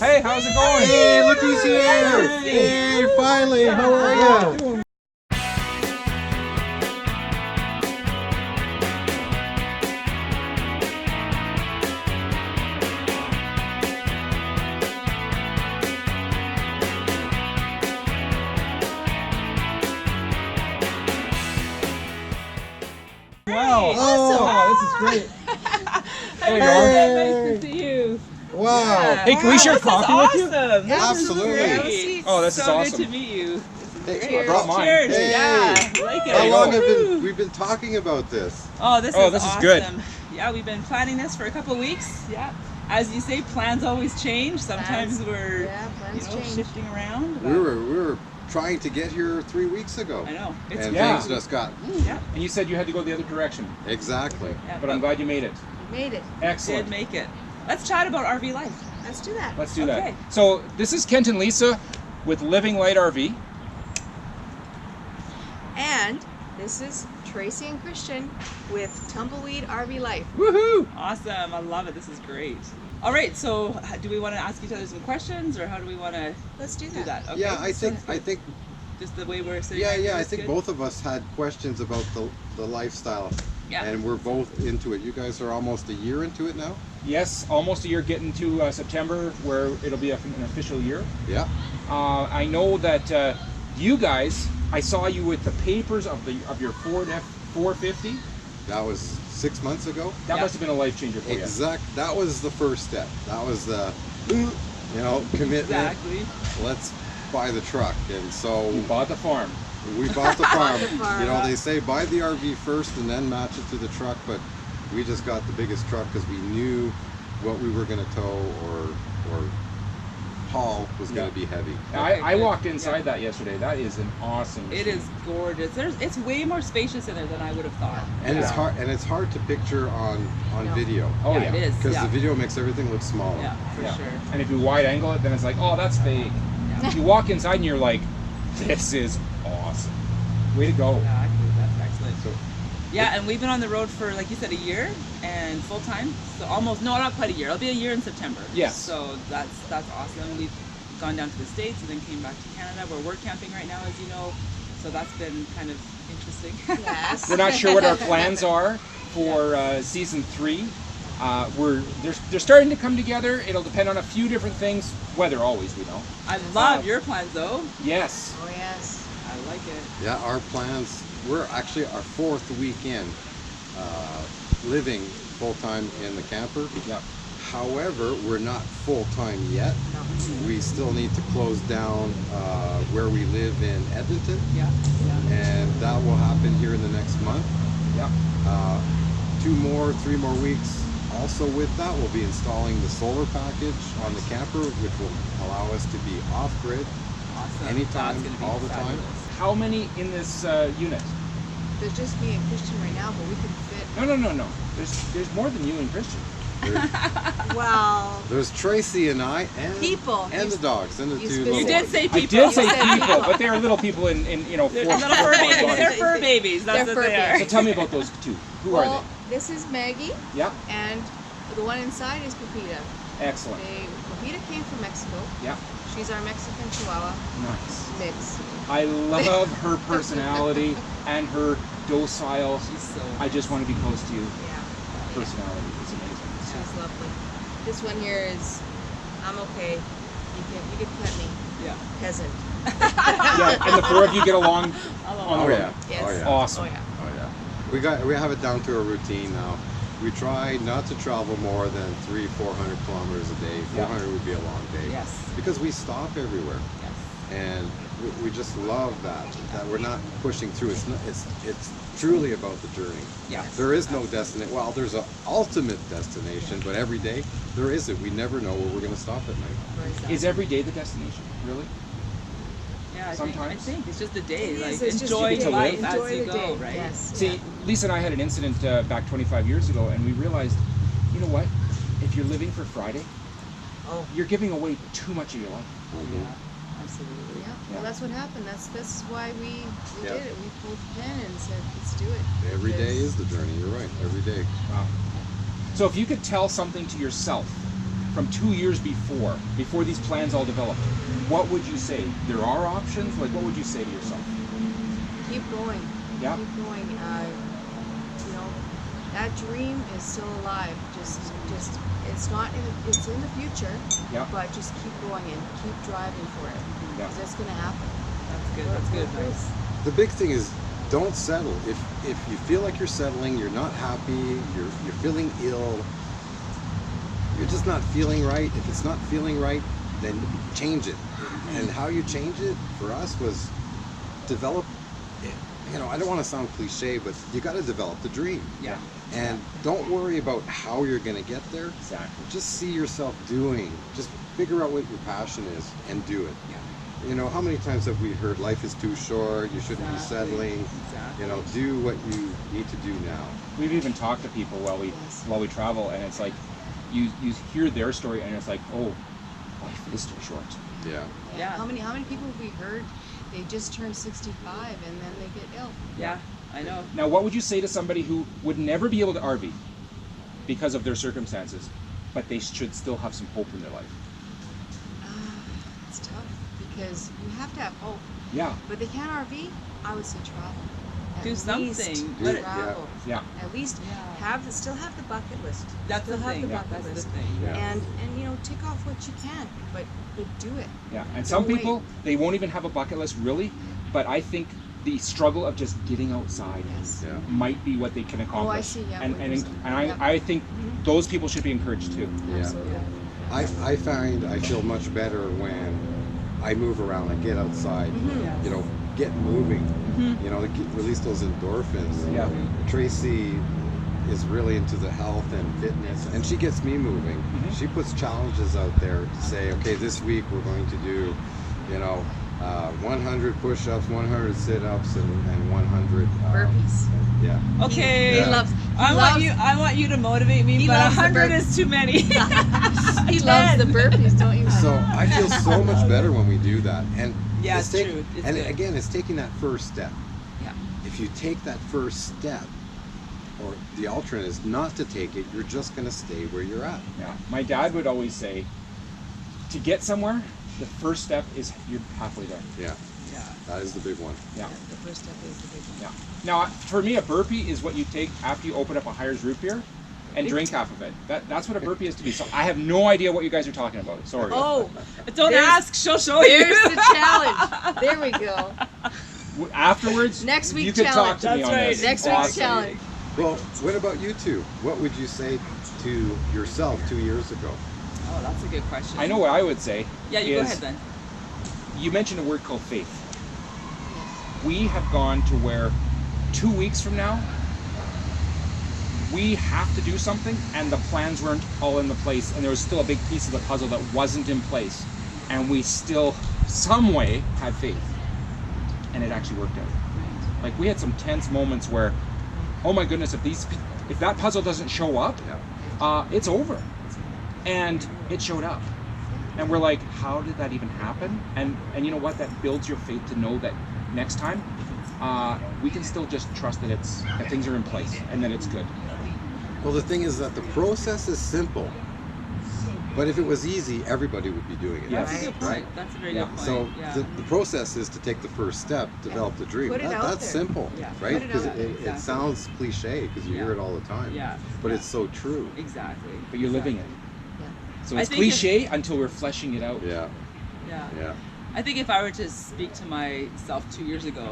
Hey, how's it going? Hey, look who's here! Hey, finally, how are you? Wow. Oh, this is great. There you Hey. Nice to see you. wow. Hey, can we share coffee with you? Awesome. Absolutely. Great. Oh, this is so awesome. good to meet you. Hey, I brought mine. Cheers. Hey. Yeah, I like it. How long have Woo. we've been talking about this? Oh, this Oh, is this is awesome. good. Yeah, we've been planning this for a couple of weeks. Yeah. As you say, plans always change. Sometimes we're change. shifting around. We were trying to get here 3 weeks ago. I know. It's And Yeah. things just got yeah. And you said you had to go the other direction, exactly. Yeah, but I'm glad you made it. Made it. Excellent. did make it. Let's chat about RV life. Let's do that. Let's do Okay. that. So this is Kent and Lisa with Living Light RV. And this is Tracey and Christian with Tumbleweed RvLife. Woohoo! Awesome. I love it. This is great. All right. So, do we want to ask each other some questions, or how do we want to Let's do do that. that? Okay. Yeah, I think Just the way we're sitting. yeah, right yeah, now I is think good? both of us had questions about the lifestyle. Yeah. And we're both into it. You guys are almost a year into it now? Yes, almost a year, getting to September where it'll be an official year. Yeah. I know that you guys, I saw you with the papers of your Ford F450. That was 6 months ago. That Yeah. must have been a life changer for you. That was the first step. That was the, commitment. Exactly. Let's buy the truck. And so You bought the farm. we bought the farm. the farm. You know, they say buy the RV first and then match it to the truck, but we just got the biggest truck because we knew what we were going to tow or haul was going to be heavy. I walked inside that yesterday. That is an awesome It machine. is gorgeous. It's way more spacious in there than I would have thought. And it's Yeah. hard to picture on No. video Oh yeah, yeah. it is. because Yeah. the video makes everything look smaller. Yeah, for Yeah. sure. And if you wide angle it, then it's like, oh, that's fake. Yeah. If you walk inside and you're like, this is awesome. Way to go. Exactly. That's excellent. So Yeah, and we've been on the road for, like you said, a year and full time. So almost, no, not quite a year. It'll be a year in September. Yes. So that's awesome. We've gone down to the States and then came back to Canada. We're camping right now, as you know. So that's been kind of interesting. Yes. We're not sure what our plans are for season 3. They're starting to come together. It'll depend on a few different things. Weather always, we know. I love your plans, though. Yes. Oh, yes. I like it. yeah, our plans. We're actually our 4th week in living full time in the camper. Yep. However, we're not full time yet. No. We still need to close down where we live in Edmonton, Yeah. Yeah. and that will happen here in the next month. Yep. 3 more weeks. Also with that, we'll be installing the solar package on the camper, which will allow us to be off-grid Awesome. anytime, That's gonna be all the time. fabulous. How many in this unit? There's just me and Christian right now, but we could fit. No. There's more than you and Christian. Well, There's Tracy and I, and People. and the dogs, and the You 2 specific- little You did ones. say I people. did say said people, people. but they are little people in They're four little fur babies. bodies. They're fur babies. That's They're what fur they are. So tell me about those 2. Who are well, this is Maggie, they? Yep. and the one inside is Pepita. Excellent. Pepita came from Mexico. Yep. She's our Mexican Chihuahua Nice. mix. I love her personality and her docile. She's so. I just want to be close to you. Yeah. Personality is amazing. She's lovely. This one here is, I'm okay. You can pet me, Yeah. peasant. Yeah, and the 4 of you get along on Oh the road. yeah. Yes. Oh yeah. Awesome. Oh yeah. Oh yeah. We have it down to a routine now. We try not to travel more than 300-400 kilometers a day. Yeah. 400 would be a long day. Yes. Because we stop everywhere, Yes. and we just love that we're not pushing through. It's truly about the journey. Yeah. There is no destination. Well, there's an ultimate destination, but every day there isn't. We never know where we're going to stop at night. Is every day the destination? Really? Yeah, I Sometimes. think it's just the day. It Like is, it's just enjoy the day. life Enjoy as you the go, day. right? Yes. See, yeah. Lisa and I had an incident back 25 years ago, and we realized, you know what? If you're living for Friday, Oh. you're giving away too much of your life. Yeah, absolutely. Yeah. Well, that's what happened. That's why we Yeah. did it. We pulled the pin and said, let's do it. Every day is the journey. You're right. Every day. Wow. So if you could tell something to yourself from 2 years before these plans all developed, what would you say? There are options? Like, what would you say to yourself? Keep going. Yeah. Keep going. You know, that dream is still alive. Just it's not in the, it's in the future. Yeah. But just keep going and keep driving for it. Yeah. Because it's gonna happen. That's good. That's good. Nice. The big thing is don't settle. If you feel like you're settling, you're not happy, you're feeling ill, you're just not feeling right. If it's not feeling right, then change it. And how you change it for us was develop. You know, I don't want to sound cliche, but you got to develop the dream. Yeah. And don't worry about how you're going to get there. Exactly. Just see yourself doing. Just figure out what your passion is and do it. Yeah. You know, how many times have we heard life is too short, you shouldn't be settling. Exactly. You know, do what you need to do now. We've even talked to people while we travel, and it's like you hear their story, and it's like, oh, life is too short. Yeah. Yeah. How many people have we heard? They just turned 65 and then they get ill. Yeah, I know. Now, what would you say to somebody who would never be able to RV because of their circumstances, but they should still have some hope in their life? It's tough because you have to have hope. Yeah. But they can't RV. I would say travel. At Do least something. Do it, travel. Yeah. At least still have the bucket list. That's still the have thing. the Yeah, bucket that's list. the thing. Yeah. And you know, tick off what you can, but do it. Yeah. And some Don't people, wait. they won't even have a bucket list really, but I think the struggle of just getting outside Yes. Yeah. might be what they can accomplish. Oh, I see. Yeah. And what you're saying. I, Yeah. I think those people should be encouraged too. Yeah. Absolutely. I find I feel much better when I move around, I get outside, Yes. you know, get moving, you know, release those endorphins. Yeah. Tracy is really into the health and fitness, and she gets me moving. Mhm. She puts challenges out there to say, okay, this week we're going to do, you know, 100 push-ups, 100 sit-ups, and 100 Burpees. Yeah. Okay. Yeah. He loves. I want you to motivate me, He but loves the 100 burp. is too many. He loves the burpees, don't you? So I feel so much better when we do that, and Yeah, it's it's true. It's and good. again, it's taking that first step. Yeah. If you take that first step, or the alternate is not to take it, you're just going to stay where you're at. Yeah. My dad would always say, to get somewhere, the first step is you're halfway there. Yeah, Yeah. that is the big one. Yeah. The first step is the big one. Yeah. Now, for me, a burpee is what you take after you open up a Hires root beer and drink half of it. That's what a burpee is to me. So I have no idea what you guys are talking about. Sorry. Oh, Don't There's- ask. She'll show you. there's the challenge. There we go. Afterwards, Next week you can talk challenge. to me That's on right. this. Next week's Awesome. challenge. Well, what about you two? What would you say to yourself 2 years ago? Oh, that's a good question. I know what I would say. Yeah, you go is- ahead then. You mentioned a word called faith. We have gone to where 2 weeks from now, we have to do something, and the plans weren't all in the place, and there was still a big piece of the puzzle that wasn't in place, and we still, some way, had faith, and it actually worked out. Like, we had some tense moments where, oh my goodness, if that puzzle doesn't show up, it's over, and it showed up. And we're like, how did that even happen? And you know what? That builds your faith to know that next time, we can still just trust that things are in place and that it's good. Well, the thing is that the process is simple, but if it was easy, everybody would be doing it. Yes. That's a good point. Right. That's a very Yeah. good point. So yeah. the process is to take the first step, develop the dream. Put it out That's there. simple, Yeah. right? Put it Because out there. it Exactly. sounds cliche because you hear Yeah. it all the time. Yeah. But Yeah. it's so true. Exactly. But you're living it. Yeah. So I it's think cliche until we're fleshing it out. Yeah, Yeah. yeah. I think if I were to speak to myself 2 years ago,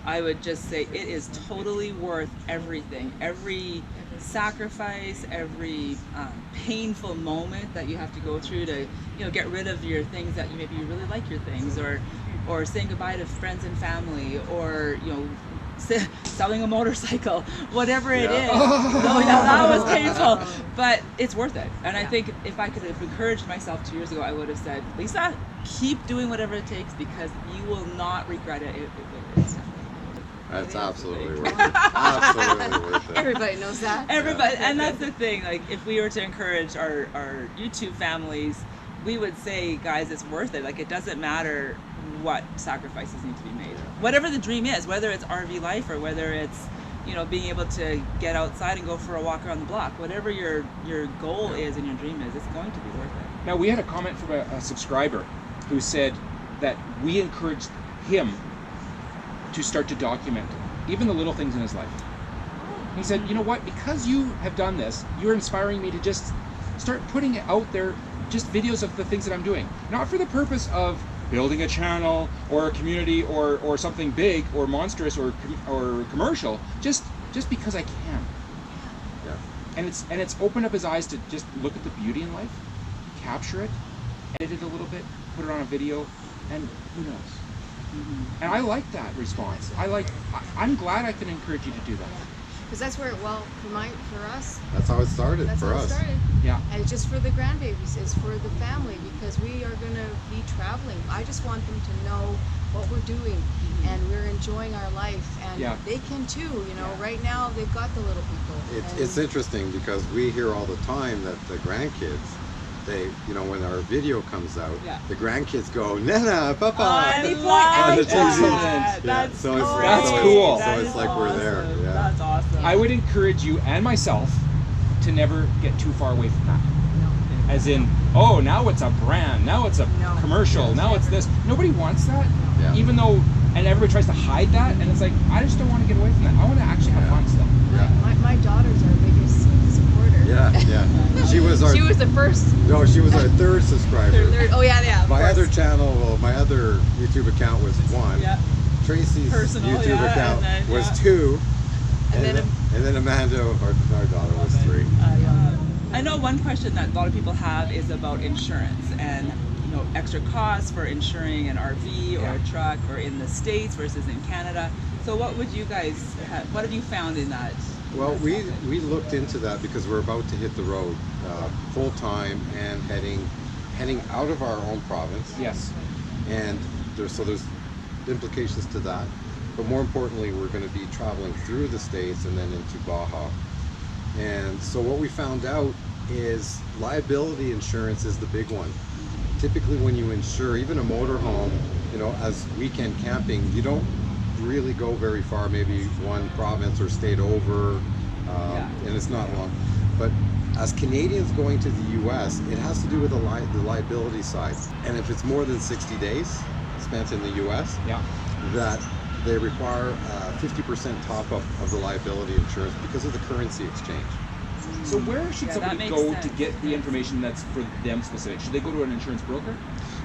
I would just say it is totally worth everything. Every sacrifice, every painful moment that you have to go through to, get rid of your things that maybe you really like your things, or saying goodbye to friends and family, or selling a motorcycle, whatever it is. Oh yeah, that was painful, but it's worth it. And I think if I could have encouraged myself 2 years ago, I would have said, Lisa, keep doing whatever it takes because you will not regret it. It's That's absolutely worth it. Absolutely worth it. Everybody knows that. everybody, and that's the thing. Like, if we were to encourage our YouTube families, we would say, guys, it's worth it. Like, it doesn't matter what sacrifices need to be made. Whatever the dream is, whether it's RV life or whether it's you know, being able to get outside and go for a walk around the block. Whatever your goal is and your dream is, it's going to be worth it. Now, we had a comment from a subscriber who said that we encouraged him to start to document even the little things in his life. He said, you know what, because you have done this, you're inspiring me to just start putting it out there, just videos of the things that I'm doing. Not for the purpose of building a channel or a community or something big or monstrous or commercial, just because I can. Yeah. And it's opened up his eyes to just look at the beauty in life, capture it, edit it a little bit, put it on a video, and who knows. And I like that response. I'm glad I can encourage you to do that. Because that's where, well, for us, That's how it started that's for how it us. started. Yeah. And it's just for the grandbabies, it's for the family, because we are going to be traveling. I just want them to know what we're doing, and we're enjoying our life, and Yeah. they can too. You know, right now they've got the little people. It's interesting because we hear all the time that the grandkids, they, you know, when our video comes out, Yeah. the grandkids go, Nana, Papa. I Any love on the point, TV. that. Yeah, That's so it's, great. That's so cool. So That it's is like we're there. awesome. Yeah. That's awesome. I would encourage you and myself to never get too far away from that. No. As in, oh, now it's a brand, now it's a No. commercial, Yes. now it's this. Nobody wants that. Yeah. Even though, and everybody tries to hide that, and it's like, I just don't want to get away from that. I want to actually have fun still. Yeah. My daughter's our biggest supporter. Yeah. She was our She was the first. she was our third subscriber. Third, oh yeah. Of My course. other channel, well, my other YouTube account was 1. Yeah. Tracy's Personal, YouTube yeah, account and then, was yeah. 2. And then Amanda, our daughter, was 3. I know one question that a lot of people have is about insurance and, you know, extra costs for insuring an RV or a truck, or in the States versus in Canada. So what would you guys what have you found in that? Well, we looked into that because we're about to hit the road full time and heading out of our own province. Yes. And there's implications to that. But more importantly, we're going to be traveling through the States and then into Baja. And so what we found out is liability insurance is the big one. Typically when you insure even a motorhome, you know, as weekend camping, you don't really go very far, maybe one province or state over, and it's not long. But as Canadians going to the US, it has to do with the liability side. And if it's more than 60 days spent in the US, that they require a 50% top up of the liability insurance because of the currency exchange. So where should Yeah, that somebody makes go sense. to get the information that's for them specific? Should they go to an insurance broker?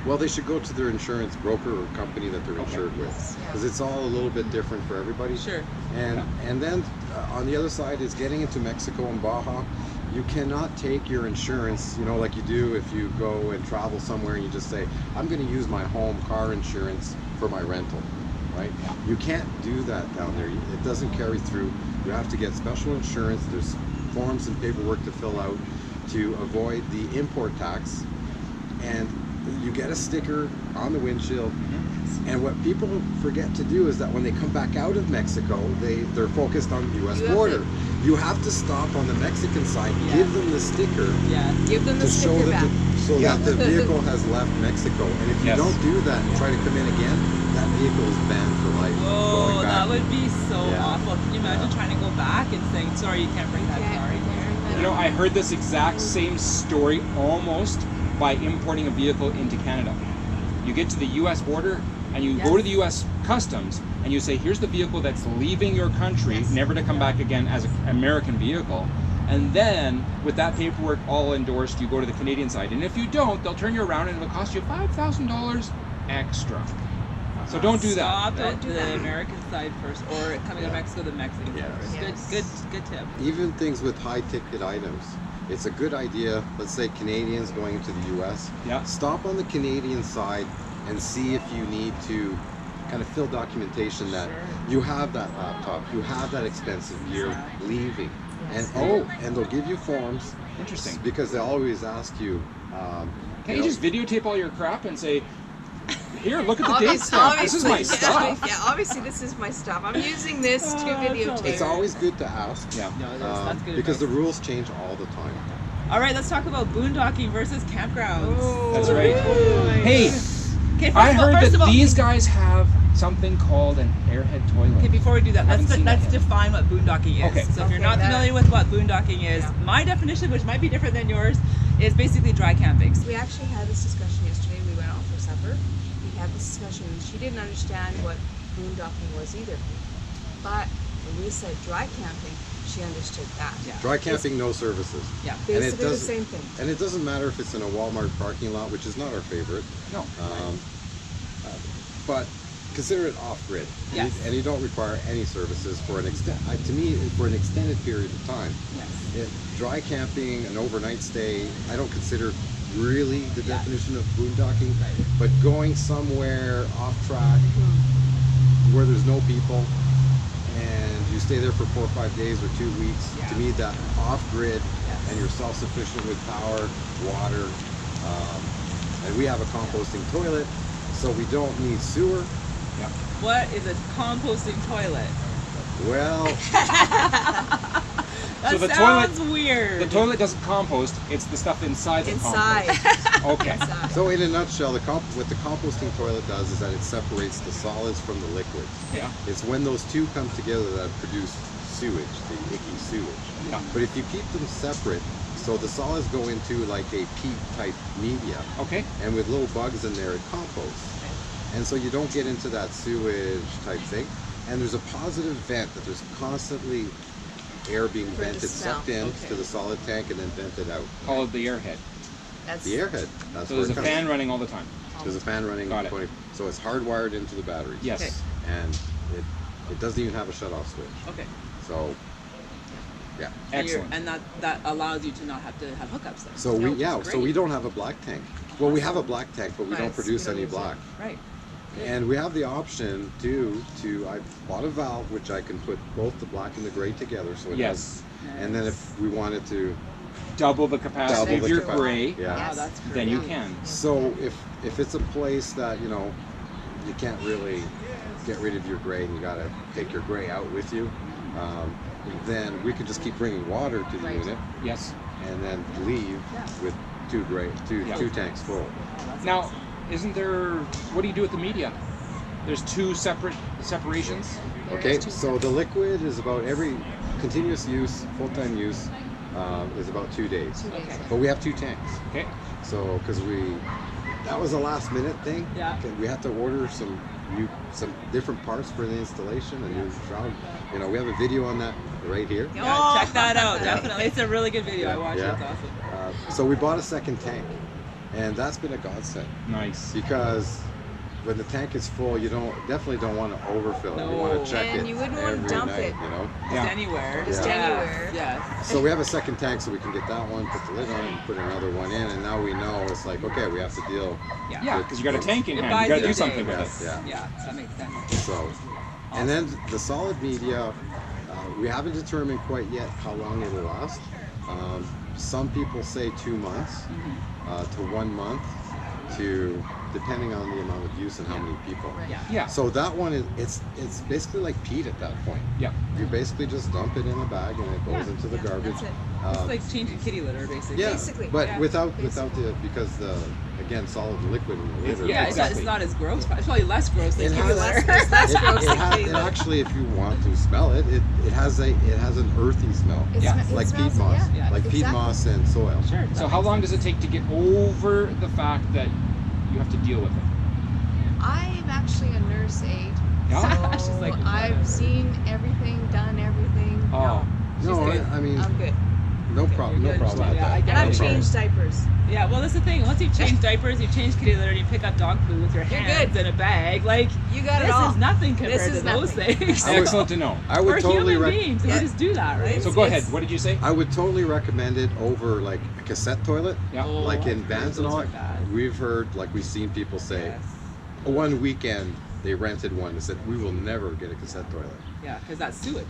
Well, they should go to their insurance broker or company that they're insured with, because it's all a little bit different for everybody. Sure. And then on the other side is getting into Mexico and Baja. You cannot take your insurance, you know, like you do if you go and travel somewhere and you just say, I'm going to use my home car insurance for my rental, right? You can't do that down there. It doesn't carry through. You have to get special insurance. There's forms and paperwork to fill out to avoid the import tax, and you get a sticker on the windshield. And what people forget to do is that when they come back out of Mexico, they're focused on the U.S. border. You have to stop on the Mexican side, give them the sticker, Give them the to show sticker that back. that the vehicle has left Mexico. And if you Yes. don't do that and try to come in again, that vehicle is banned for life. Oh, going back. that would be so Yeah. awful. Can you imagine trying to go back and saying, sorry, you can't bring that car in here? You know, I heard this exact same story almost by importing a vehicle into Canada. You get to the US border and you go to the US Customs and you say, here's the vehicle that's leaving your country, never to come back again as an American vehicle. And then with that paperwork all endorsed, you go to the Canadian side. And if you don't, they'll turn you around and it'll cost you $5,000 extra. So don't do that. Stop at do the that. American side first, or coming to Mexico, the Mexican side first. Yes. Good tip. Even things with high ticket items. It's a good idea, let's say Canadians going into the US, stop on the Canadian side and see if you need to kind of fill documentation that you have that laptop, you have that expensive gear leaving. And and they'll give you forms. Interesting. Because they always ask you, Can't you just videotape all your crap and say, here, look at the date stamp. This is my stuff. Yeah, obviously this is my stuff. I'm using this to videotape. it's always good to ask. Yeah. No, that's good because the advice. rules change all the time. All right, let's talk about boondocking versus campgrounds. That's right. Hey, Okay, I heard that these guys have something called an airhead toilet. Okay, before we do that, Haven't seen that let's yet. define what boondocking is. Okay. So if you're Okay, not that- familiar with what boondocking is, Yeah. my definition, which might be different than yours, is basically dry camping. We actually had this discussion yesterday. We went out for supper. We had this discussion, and she didn't understand what boondocking was either. But when we said dry camping, she understood that. Yeah. Dry camping, no services. Yeah. And it Basically the doesn't- same thing. And it doesn't matter if it's in a Walmart parking lot, which is not our favorite. No. But consider it off-grid. Yes. And you don't require any services for an to me, for an extended period of time. Yes. Dry camping, an overnight stay, I don't consider really the Yeah. definition of boondocking. Right. But going somewhere off track where there's no people and you stay there for 4 or 5 days or 2 weeks, Yeah. to me that off-grid Yes. and you're self-sufficient with power, water, and we have a composting toilet, so we don't need sewer. Yeah. What is a composting toilet? Well, That So the sounds weird. The toilet doesn't compost, it's the stuff inside the Inside. compost. Okay. Inside. so in a nutshell, what the composting toilet does is that it separates the solids from the liquids. Yeah. It's when those two come together that produce sewage, the icky sewage. Yeah. But if you keep them separate, so the solids go into like a peat type media, Okay. and with little bugs in there, it composts. And so you don't get into that sewage type thing. And there's a positive vent that there's constantly air being For the vented, smell. sucked in Okay. to the solid tank and then vented out. Call it the airhead. That's The airhead, that's So where there's it a comes. fan running all the time. There's a fan running Got it. 20, so it's hardwired into the batteries. Yes. Okay. And it doesn't even have a shut off switch. Okay. So yeah. And you're- Excellent. And that allows you to not have to have hookups then. So which is so we great. don't have a black tank. Well, we have a black tank, but we Right. don't produce We don't any use it. black. Right. And we have the option I bought a valve which I can put both the black and the gray together. So it Yes. And then if we wanted to, Double the capacity Double of the your capacity. gray, yeah. Wow, Yes. that's great. then you Yeah. can. So if it's a place that you can't really get rid of your gray and you got to take your gray out with you, then we could just keep bringing water to the Right. unit Yes. and then leave with two Yeah. tanks full. Now, isn't there, what do you do with the media? There's two separate separations? Okay, There's two so the liquid is about every continuous use, full-time use, is about 2 days. 2 days. Okay. But we have 2 tanks. Okay. So, because that was a last minute thing. Yeah. We had to order some different parts for the installation, a new shroud. We have a video on that right here. Yeah, Oh. check that out. Yeah. Definitely. It's a really good video. I watched Yeah. it. It's awesome. So we bought a second tank, and that's been a godsend Nice. because when the tank is full, you definitely don't want to overfill it. You No. want to check And it you wouldn't want to every dump night, it. Just Yeah. anywhere. Just Yeah. anywhere. Yes. So we have a second tank, so we can get that one, put the lid on it, and put another one in, and now we know it's like, okay, we have to deal. Yeah. Yeah, because you got a tank in It hand. buys You got to you do a something day. with it. Yeah. Yeah. That makes sense. So, and then the solid media, we haven't determined quite yet how long it'll last. Some people say 2 months to 1 month, depending on the amount of use and how many people. Right. Yeah. Yeah. So that one it's basically like peat at that point. Yeah. You basically just dump it in a bag and it goes Yeah. into the Yeah, garbage. that's it. It's like changing kitty litter, basically. Yeah, Basically, but yeah, without because again solid liquid in the litter. Yeah, Exactly. it's not as gross. It's probably less gross than It kitty has- litter. It's less It, gross it, than has, kitty it litter. actually, if you want to smell it, it has an earthy smell, Yeah. It like peat smells- moss, yeah, like peat exactly. moss and soil. Sure. So how long does it take to get over the fact that you have to deal with it? I'm actually a nurse aide. Yeah. So She's like, I've whatever. seen everything, done everything. Oh. No, good. I mean, I'm good. no problem, no You're good. problem with Yeah, I that. get And it. I've No problem. changed diapers. Yeah, well, that's the thing. Once you've changed diapers, you've changed kitty litter, and you pick up dog food with your You're hands good. in a bag. Like, You got it this all. is nothing compared This is to those nothing. things. I would- Excellent to know. I would We're totally human beings. Yeah. We just do that, right? So go ahead. It's- What did you say? I would totally recommend it over like a cassette toilet, Yeah. Oh, like in I've heard bands and those all. are bad. We've heard, like we've seen people say, Yes. one weekend they rented one and said, we will never get a cassette toilet. Yeah, because that's sewage.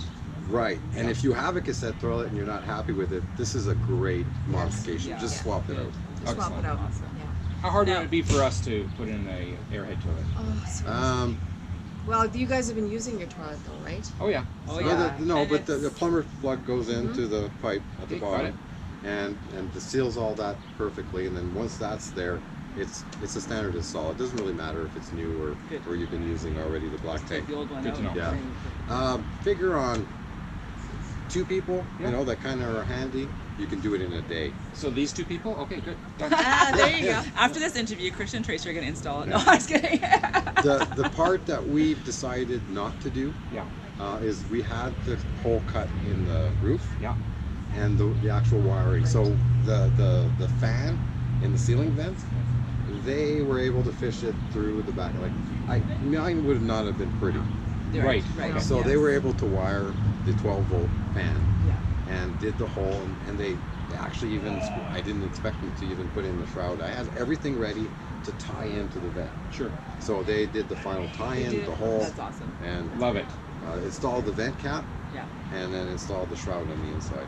Right, and if you have a cassette toilet and you're not happy with it, this is a great modification. Yeah. Just Yeah. swap it out. Swap Excellent. it out. Awesome. Yeah. How hard Now- would it be for us to put in a airhead toilet? Oh, so well, you guys have been using your toilet though, right? Oh yeah. Oh, No, yeah. no, And but the it's- plumber plug goes into the pipe at the Okay, got bottom, and it seals all that perfectly. And then once that's there, it's a standard install. It doesn't really matter if it's new Good. or you've been using already the black Take tank. the old one Good out. to know. Yeah. Figure on 2 people, Yeah. you know, that kind of are handy. You can do it in a day. So these 2 people? Okay, good. Done. Ah, there you go. After this interview, Christian and Tracey are going to install it. No, I was kidding. The part that we've decided not to do Yeah, is we had the hole cut in the roof yeah, and the actual wiring. So the fan in the ceiling vent, they were able to fish it through the back. Like mine would not have been pretty. Right. Right. So they yes. were able to wire the 12-volt fan Yeah. and did the hole, and they actually even, I didn't expect them to even put in the shroud. I had everything ready to tie into the vent. sure. So they did the final tie-in, the hole, That's awesome. and Love it. installed the vent cap, Yeah. and then installed the shroud on the inside.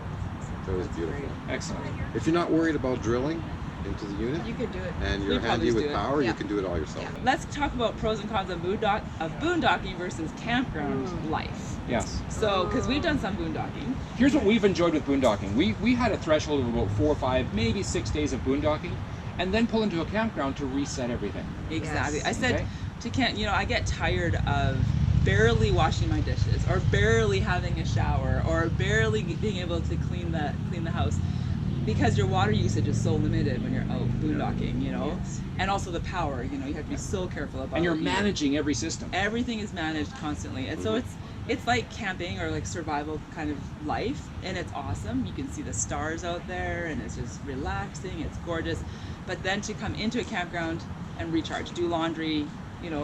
So it was That's beautiful. great. Excellent. If you're not worried about drilling into the unit, You could do it. and you're We probably handy just with do it. power, Yeah. you can do it all yourself. Yeah. Let's talk about pros and cons of boondocking versus campground life. Yes. So, because we've done some boondocking. Here's what we've enjoyed with boondocking. We had a threshold of about 4 or 5, maybe 6 days of boondocking, and then pull into a campground to reset everything. Exactly. Yes. I said Okay. to Kent, I get tired of barely washing my dishes, or barely having a shower, or barely being able to clean the house, because your water usage is so limited when you're out boondocking, Yes. and also the power. You have to be so careful about. And you're it. managing every system. Everything is managed constantly, and so it's like camping or like survival kind of life, and it's awesome. You can see the stars out there, and it's just relaxing. It's gorgeous. But then to come into a campground and recharge, do laundry,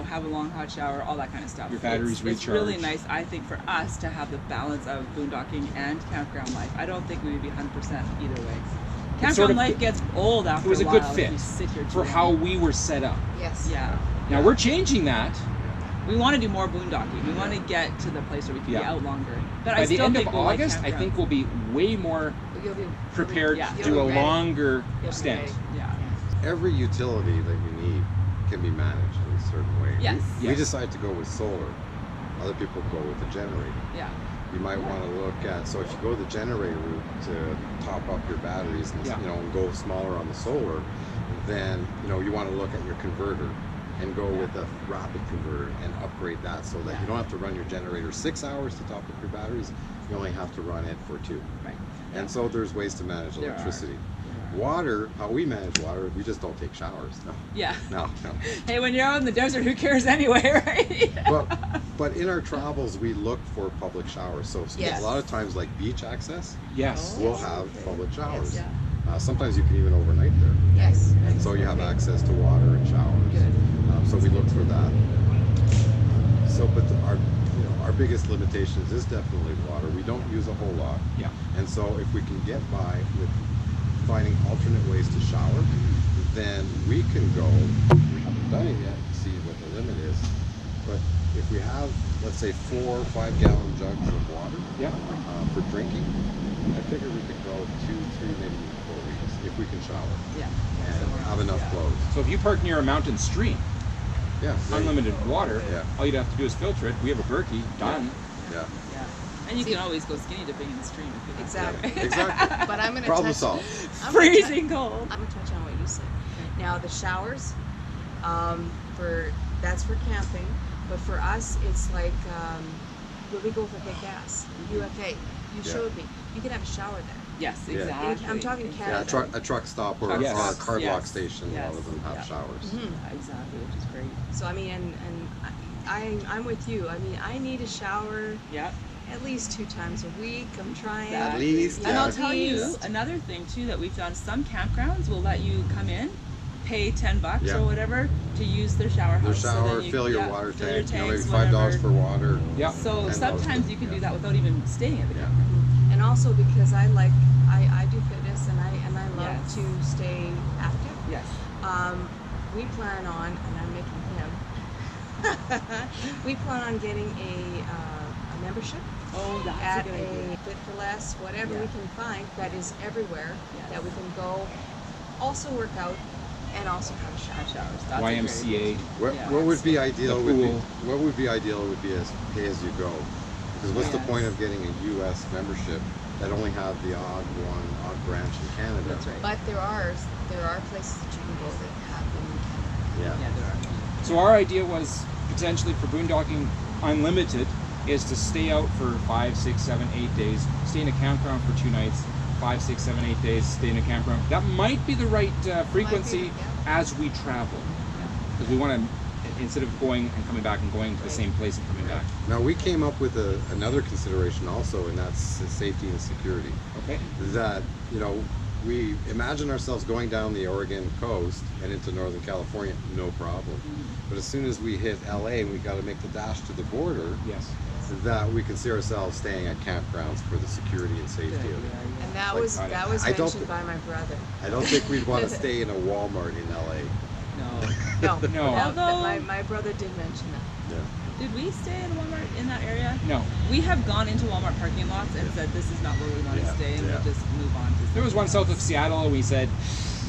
have a long hot shower, all that kind of stuff. Your batteries It's really recharge. nice, I think, for us to have the balance of boondocking and campground life. I don't think we would be 100% either way. Campground sort of- life gets old after It was a while good if fit you sit here too for long. how we were set up. Yes. Yeah. Now we're changing that. We want to do more boondocking. We want to get to the place where we can Yeah. be out longer. But By I the still end think of we'll like August, I campgrounds. think we'll be way more You'll be prepared Yeah. to You'll do be a ready. longer You'll be stint. ready. Yeah. Every utility that you need can be managed in a certain way. Yes. We Yes. decide to go with solar. Other people go with the generator. Yeah. You might want to look at, so if you go the generator route to top up your batteries and Yeah. and go smaller on the solar, then you want to look at your converter and go with a rapid converter and upgrade that so that you don't have to run your generator 6 hours to top up your batteries. You only have to run it for 2. Right. And so there's ways to manage There are. electricity. Water, how we manage water, we just don't take showers. No. Yeah. No. Hey, when you're out in the desert, who cares anyway, right? But in our travels, we look for public showers. So Yes. a lot of times, like beach access, Yes. we'll have public showers. Yeah. Sometimes you can even overnight there. Yes. And so you have access to water and showers. Good. So we look for that. So, but our biggest limitations is definitely water. We don't use a whole lot. Yeah. And so if we can get by with finding alternate ways to shower, then we can go, we haven't done it yet, to see what the limit is. But if we have, let's say 4 or 5 gallon jugs of water Yeah. for drinking, I figure we could go 2, 3, maybe 4 weeks if we can shower Yeah. and have enough Yeah. clothes. So if you park near a mountain stream, Yeah. unlimited water, Yeah. all you'd have to do is filter it. We have a Berkey, done. Yeah. Yeah. And you See- can always go skinny dipping in the stream if you want. Exactly. Exactly. But I'm gonna Problem touch. solved. I'm gonna touch- Freezing cold. I'm gonna touch on what you said. Now the showers, that's for camping, but for us it's like when we go for get gas, UFA. You Yeah. showed me. You can have a shower there. Yes, Yeah. exactly. I'm talking Exactly. Yeah, Canada. a truck stop or, Yes. or a car block Yes. station, a Yes. lot of them have Yeah. showers. Mhm. Exactly, which is great. So I mean, and I'm with you. I mean, I need a shower Yeah. at least 2 times a week. I'm trying. At least, And I'll Yeah. tell you Please. another thing too that we've done. Some campgrounds will let you come in, pay $10 Yeah. or whatever to use their shower Their house. So shower, then you- fill your yeah, water fill your tank, maybe tanks, $5 whatever. for water. Yeah. So And sometimes those- you can do yeah. that without even staying at the Yeah. campground. And also because I do fitness and I love Yes. to stay active. Yes. We plan on, and I'm making him. We plan on getting a membership Oh, that's at a good idea. a Fit for Less, whatever Yeah. we can find that is everywhere, Yes. that we can go, also work out, and also have a shower. Have showers. That's a great YMCA. idea. What, Yeah. what would be ideal The would be pool. what would be ideal would be as pay as you go, because what's the Yes. point of getting a U.S. membership that only have the odd branch in Canada? That's right. But there are places that you can go that have them in Yeah. Yeah, there are. So our idea was potentially for boondocking unlimited is to stay out for 5, 6, 7, 8 days, stay in a campground for 2 nights, 5, 6, 7, 8 days, stay in a campground. That might be the right frequency as we travel, because we want to, instead of going and coming back and going to the same place and coming back. Now we came up with another consideration also, and that's safety and security. Okay. That, you know, we imagine ourselves going down the Oregon coast and into Northern California, no problem. But as soon as we hit LA and we got to make the dash to the border, Yes. that we can see ourselves staying at campgrounds for the security and safety of it. And that Like, was I don't mentioned thi- by my brother. I don't think we'd want to stay in a Walmart in LA. No. No, No. Although- my brother did mention that. Yeah. Did we stay in Walmart in that area? No. We have gone into Walmart parking lots and said this is not where we want to Yeah, stay, and yeah. we just move on to There was one south of Seattle, and we said,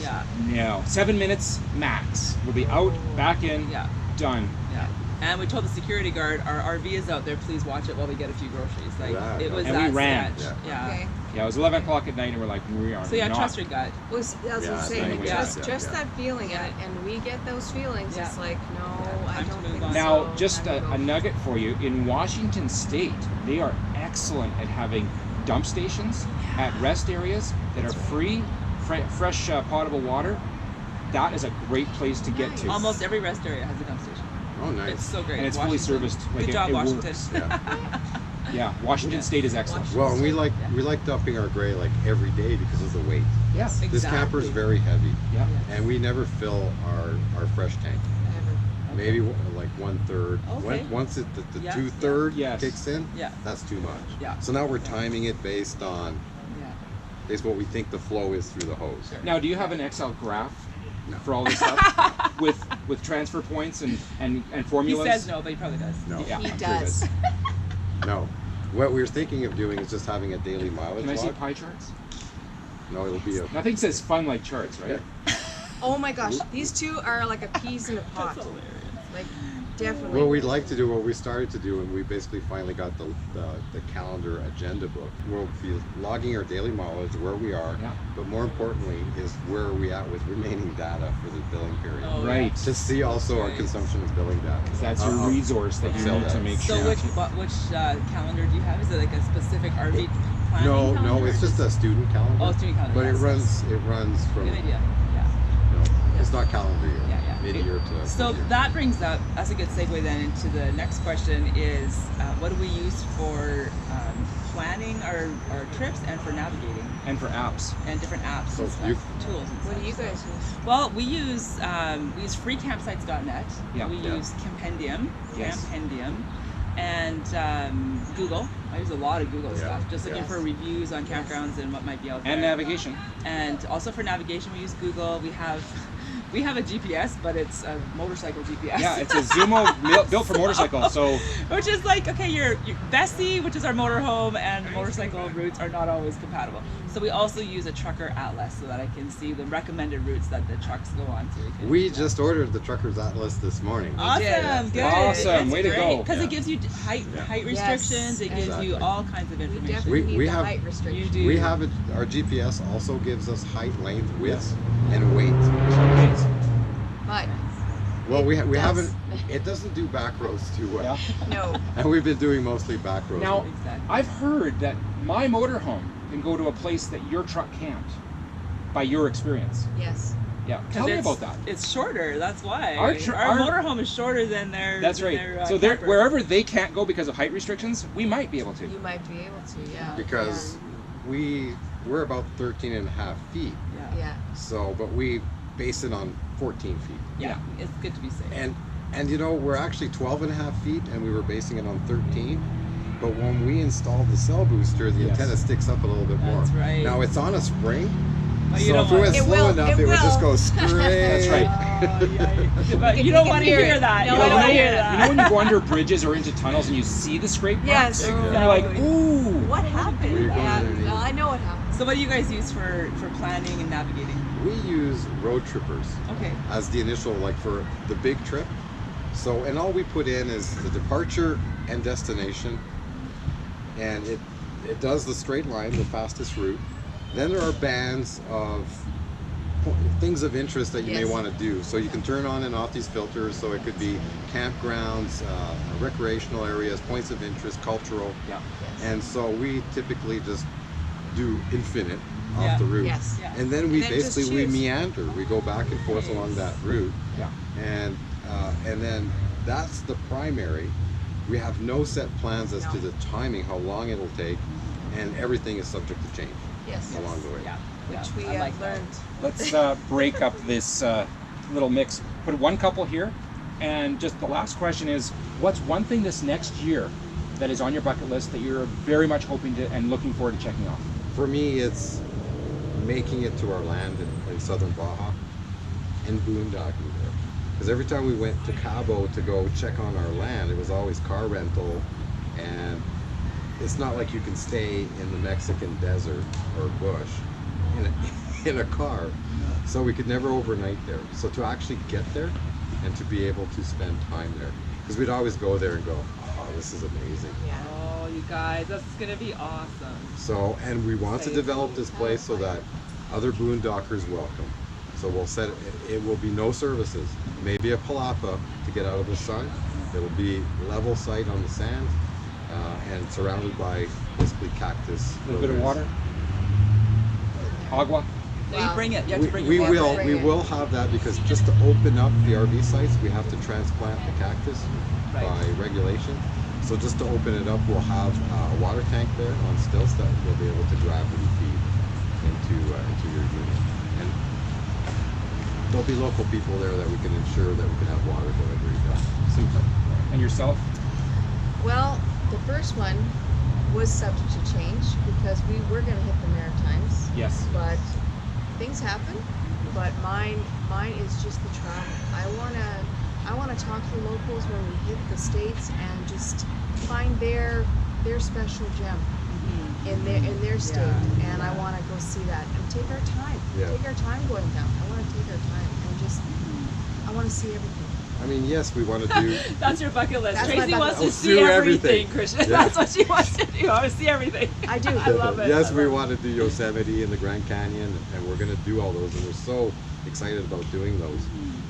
Yeah, no, 7 minutes max. We'll be out, back in, yeah, done. yeah. And we told the security guard, our RV is out there, please watch it while we get a few groceries. Like, Yeah, it was and that we ran. sketch. Yeah. Okay. Yeah, it was 11 o'clock at night, and we're like, we are So yeah, not. trust your gut. I was Yeah, gonna say, anyway, just yeah. that feeling, and we get those feelings. Yeah. It's like, no, Yeah, I time to don't move think on. so. Now, just Time to a go. nugget for you. In Washington State, they are excellent at having dump stations at rest areas that are free, fresh potable water. That is a great place to get to. Almost every rest area has a dump station. Oh, It's nice. so great. And it's fully Washington. serviced. Like Good job, it Washington. works. Yeah. Yeah, Washington State is excellent. Well, and we like dumping our gray like every day because of the weight. Yes. This camper is Exactly. very heavy, Yeah. and we never fill our fresh tank. Ever. Maybe like 1/3. Okay. Once the Yeah, 2/3 Yes. kicks in, Yeah. that's too much. Yeah. So now we're timing it based on what we think the flow is through the hose. Sure. Now, do you have an Excel graph No. for all this stuff with transfer points and He formulas? says no, but he probably does. No. Yeah. He I'm does. good. No. What we're thinking of doing is just having a daily mileage Can I see log. pie charts? No, it'll be a Nothing says fun like charts, right? Oh my gosh, these two are like a peas in a pot. That's hilarious. Like, definitely. What we'd like to do, what we started to do, and we basically finally got the calendar agenda book. We'll be logging our daily mileage, where we are, Yeah. but more importantly is where are we at with remaining data for the billing period. Oh, Right. To see also our Right. consumption of billing data. That's your resource that you Excel need to data. make So sure. which calendar do you have? Is it like a specific RV planning No, calendar? it's just a student calendar. Oh, student calendar, But yes, it runs from, Good idea. Yeah. you know, it's not calendar year, Yeah, yeah. mid-year to So mid-year. that brings up, that's a good segue then into the next question is, what do we use for planning our trips and for navigating And for apps. and different apps So and stuff, you- tools and What stuff. do you guys use? Well, we use freecampsites.net. Yeah. We Yeah. use Campendium, Yes. and Google. I use a lot of Google Yeah. stuff, just looking Yes. for reviews on campgrounds and what might be out there. And navigation. And also for navigation, we use Google. We have a GPS, but it's a motorcycle GPS. Yeah, it's a Zumo built for motorcycles. So Which is like, okay, your Bessie, which is our motorhome, and the motorcycle routes are not always compatible. So we also use a trucker atlas so that I can see the recommended routes that the trucks go on. So We just ordered the Trucker's Atlas this morning. Awesome, good. Awesome, way to go. Because Yeah. it gives you height Yeah. restrictions. It gives Exactly. you all kinds of We information. definitely need We the have- height restriction. You do. We have it. Our GPS also gives us height, length, width, Yes. and weight restrictions. But Well, we does. haven't. It doesn't do back roads too well, no. and we've been doing mostly back roads. now Exactly. I've heard that my motorhome can go to a place that your truck can't, by your experience. Yes. Yeah, 'Cause tell me it's- about that. It's shorter. That's why. Our Our motorhome is shorter than their. That's than right. Their, So they're, camper. wherever they can't go because of height restrictions, we might be able to. You might be able to, yeah. because we're about 13 and a half feet. Yeah. Yeah. So, but we base it on 14 feet. Yeah. It's good to be safe. And you know, we're actually 12 and a half feet, and we were basing it on 13. But when we installed the cell booster, the Yes. antenna sticks up a little bit more. That's right. Now it's on a spring, But you so don't if it want went it. slow will, enough, it it would just will. go straight. That's right. But You you don't can want to hear hear it. that. No, You I don't don't want to hear hear that. You know that. when you go under bridges or into tunnels and you see the scrape marks? Yes. And you're like, ooh. What happened? Where you going Yeah. underneath? Well, I know what happened. So what do you guys use for planning and navigating? We use road trippers Okay. as the initial, like for the big trip. So, and all we put in is the departure and destination, and it does the straight line, the fastest route. Then there are bands of things of interest that you may Yes. want to do. So you can turn on and off these filters. So it could be campgrounds, recreational areas, points of interest, cultural. Yeah. And so we typically just do infinite Yeah. off the route. Yes. Yeah. And then we And then just basically we choose. meander. We go back and forth along that route. Yeah. And then that's the primary. We have no set plans as to No. the timing, how long it'll take, and everything is subject to change Yes. along the way. Yeah. Which yeah. we I like have that. learned. Let's break up this little mix. Put one couple here, and just the last question is, what's one thing this next year that is on your bucket list that you're very much hoping to and looking forward to checking off? For me, it's making it to our land in southern Baja and boondocking there. Because every time we went to Cabo to go check on our land, it was always car rental, and it's not like you can stay in the Mexican desert or bush in a car. So we could never overnight there. So to actually get there and to be able to spend time there, because we'd always go there and go, oh, this is amazing. Yeah. Oh, you guys, this is gonna be awesome. So, and we want to develop this place so that other boondockers welcome. So we'll set it will be no services, maybe a palapa to get out of the sun. It'll be level sight on the sand, and surrounded by basically cactus. A little bit of water? Agua? No, you bring it. You have to bring We your water. we will have that, because just to open up the RV sites, we have to transplant the cactus Right. by regulation. So just to open it up, we'll have a water tank there on stilts that we'll be able to gravity feed into your unit. And there'll be local people there that we can ensure that we can have water delivery done. Super. And yourself? Well, the first one was subject to change because we were going to hit the Maritimes, Yes. but things happen. But mine is just the travel. I wanna talk to the locals when we hit the states and just find their special gem in their state, and I want to go see that and take our time. Yeah. Take our time going down. I want to take our time and just I want to see everything. I mean, yes, we want to do. That's your bucket list. That's my Tracy bucket wants to list. see Do everything, everything. Christian. Yeah. That's what she wants to do. I want to see everything. I do. I love it. Yes, I we love want to do Yosemite and the Grand Canyon, and we're going to do all those, and we're so excited about doing those.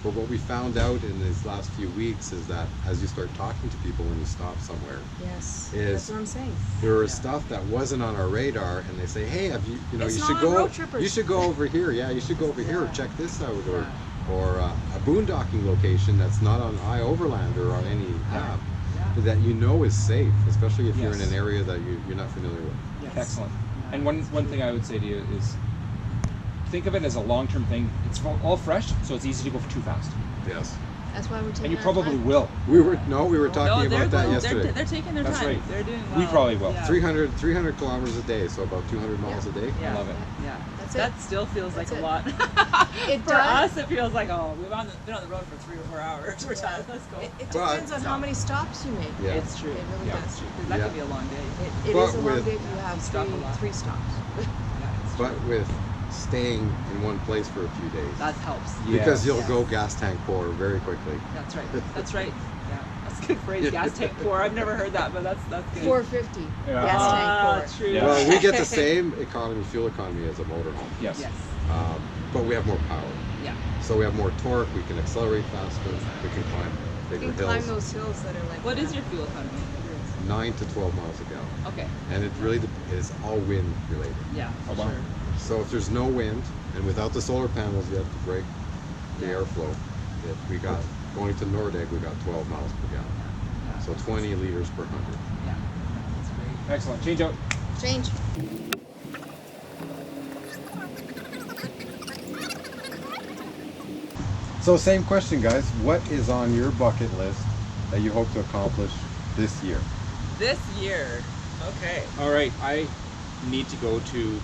But what we found out in these last few weeks is that as you start talking to people when you stop somewhere, Yes. Is- That's what I'm saying. there is stuff that wasn't on our radar, and they say, "Hey, have you know It's you not should on go road trippers." you should go over here. Yeah, you should go over here or Yeah. check this out, or a boondocking location that's not on iOverland or on any app Yeah. that you know is safe, especially if you're in Yes. an area that you're not familiar with." Yes. Excellent. And one thing I would say to you is, think of it as a long-term thing. It's all fresh, so it's easy to go too fast. Yes. That's why we're taking And you our probably time. will. We were talking they're about that going- yesterday. They're taking their That's time. right. They're doing well. We probably will. Yeah. 300 kilometers a day, so about 200 miles a day. Yeah. I love it. Yeah. That's That it. still feels like That's a it. lot. It For does. us, it feels like, oh, we've been on the road for 3 or 4 hours. We're tired. Let's go. It But- depends on how many stops you make. Yeah. It's true. It really Yeah. does. That Yeah. could be a long day. It But is a long with- day if you have Stop a lot. three stops. Yeah, it's true. But with staying in one place for a few days, That helps. because Yes. you'll Yes. go gas tank pour very quickly. That's right. That's right. Yeah. That's a good phrase. Gas tank pour. I've never heard that, but that's good. 450 Yeah. gas Ah, tank true. Yeah. Well, we get the same fuel economy as a motorhome, Yes. Yes. but we have more power. Yeah. So we have more torque. We can accelerate faster. We can climb You bigger can climb hills. those hills that are like. What is your fuel economy? 9 to 12 miles a gallon, Okay. and it really is all wind related. Yeah. Oh, For wow. sure. So if there's no wind, and without the solar panels yet to break the Yeah. airflow, we got going to Nordegg, we got 12 miles per gallon. Yeah. So 20 liters per 100. Yeah. That's great. Excellent. Change out. Change. So same question, guys. What is on your bucket list that you hope to accomplish this year? This year. Okay. All right. I need to go to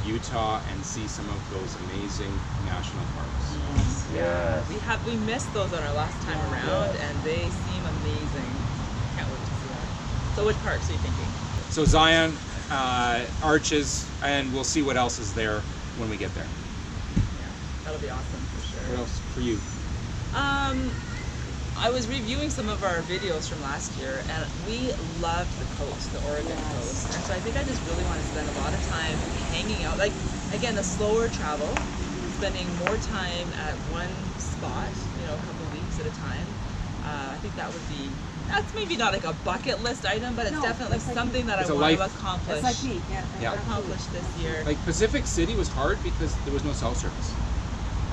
Utah and see some of those amazing national parks. Yeah. We missed those on our last time around, and they seem amazing. Can't wait to see that. So which parks are you thinking? So Zion, Arches, and we'll see what else is there when we get there. Yeah. That'll be awesome for What sure. else for you? I was reviewing some of our videos from last year, and we loved the coast, the Oregon coast. And so I think I just really want to spend a lot of time hanging out. Like, again, the slower travel, spending more time at one spot, you know, a couple weeks at a time. I think that's maybe not like a bucket list item, but it's No, definitely it's like something that I It's a want to life- accomplish. It's like me. Yeah. Accomplish this year. Like Pacific City was hard because there was no cell service.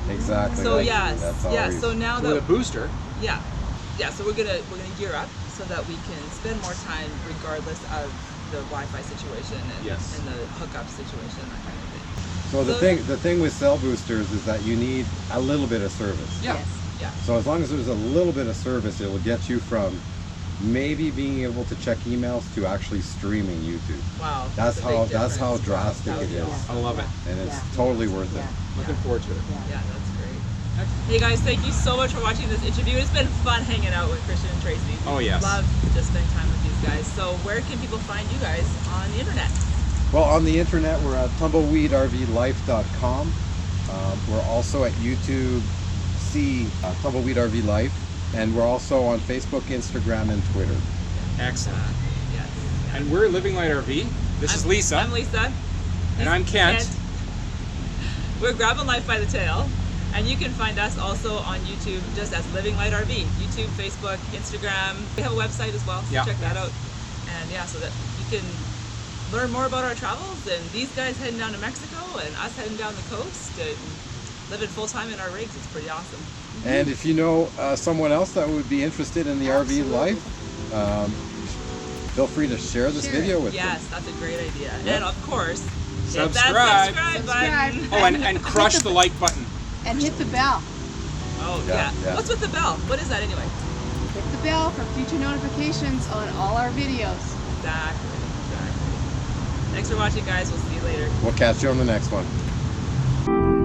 Exactly. So that's- yes, that's yeah. always- So now So with a that booster, so we're gonna gear up so that we can spend more time regardless of the Wi-Fi situation and, Yes. and the hookup situation, that kind of thing. So the thing with cell boosters is that you need a little bit of service. yeah. Yes. Yeah. So as long as there's a little bit of service, it will get you from maybe being able to check emails to actually streaming YouTube. Wow. That's a big how difference. drastic Wow, it is, I love it. and it's Yeah. totally worth it. Yeah. Looking forward to it. Yeah, that's great. Hey guys, thank you so much for watching this interview. It's been fun hanging out with Christian and Tracy. Oh, yes. Love to just spend time with these guys. So where can people find you guys on the internet? Well, on the internet, we're at tumbleweedrvlife.com. We're also at YouTube, Tumbleweed RvLife, and we're also on Facebook, Instagram, and Twitter. Excellent. Yes. And we're Living Light RV. This is Lisa. I'm Lisa. And I'm Kent. We're grabbing life by the tail. And you can find us also on YouTube just as Living Light RV. YouTube, Facebook, Instagram. We have a website as well, so Yeah. check that out. And yeah, so that you can learn more about our travels and these guys heading down to Mexico and us heading down the coast and living full time in our rigs. It's pretty awesome. And if you know someone else that would be interested in the RV life, feel free to share this video with them. Yes, that's a great idea. Yeah. And of course, hit Subscribe. that subscribe button. Subscribe. Oh, and crush the like button. And hit the bell. Oh Yeah, yeah. yeah. What's with the bell? What is that anyway? Hit the bell for future notifications on all our videos. Exactly. Thanks for watching, guys. We'll see you later. We'll catch you on the next one.